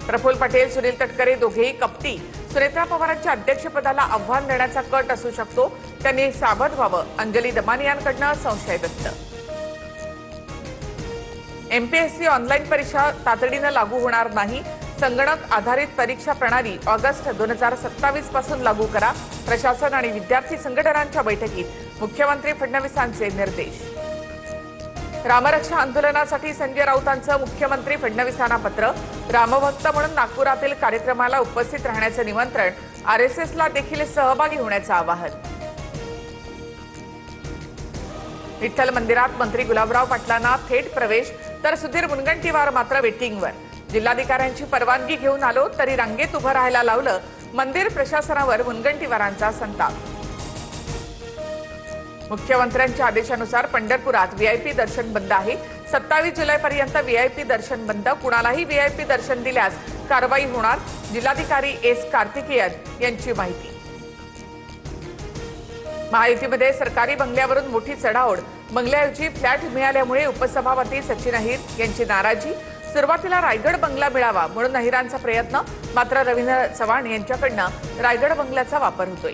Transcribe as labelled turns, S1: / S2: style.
S1: प्रफुल्ल पटेल, सुनील तटकरे दोघेही कपटी. सुनेत्रा पवारांच्या अध्यक्षपदाला आव्हान देण्याचा कट असू शकतो. त्यांनी सावध व्हावं. अंजली दमानियांकडनं संशय व्यक्त. एमपीएससी ऑनलाईन परीक्षा तातडीनं लागू होणार नाही. संगणक आधारित परीक्षा प्रणाली ऑगस्ट 2027 पासून लागू करा. प्रशासन आणि विद्यार्थी संघटनांच्या बैठकीत मुख्यमंत्री फडणवीसांचे निर्देश. रामरक्षा आंदोलनासाठी संजय राऊतांचं मुख्यमंत्री फडणवीसांना पत्र. रामभक्त म्हणून नागपुरातील कार्यक्रमाला उपस्थित राहण्याचं निमंत्रण. आरएसएसला देखील सहभागी होण्याचं आवाहन. विठ्ठल मंदिरात मंत्री गुलाबराव पाटलांना थेट प्रवेश, तर सुधीर मुनगंटीवार मात्र वेटिंगवर. जिल्हाधिकाऱ्यांची परवानगी घेऊन आलो तरी रांगेत उभं राहायला लावलं. मंदिर प्रशासनावर मुनगंटीवारांचा संताप. मुख्यमंत्र्यांच्या आदेशानुसार पंढरपुरात व्हीआयपी दर्शन बंद आहे. 27 जुलैपर्यंत व्हीआयपी दर्शन बंद. कुणालाही व्हीआयपी दर्शन दिल्यास कारवाई होणार. जिल्हाधिकारी एस कार्तिकेयन यांची माहिती. महायुतीमध्ये सरकारी बंगल्यावरून मोठी चढाओढ. बंगल्याऐवजी फ्लॅट मिळाल्यामुळे उपसभापती सचिन अहिर यांची नाराजी. सुरुवातीला रायगड बंगला मिळावा म्हणून अहिरांचा प्रयत्न. मात्र रवींद्र चव्हाण यांच्याकडनं रायगड बंगल्याचा वापर होतोय.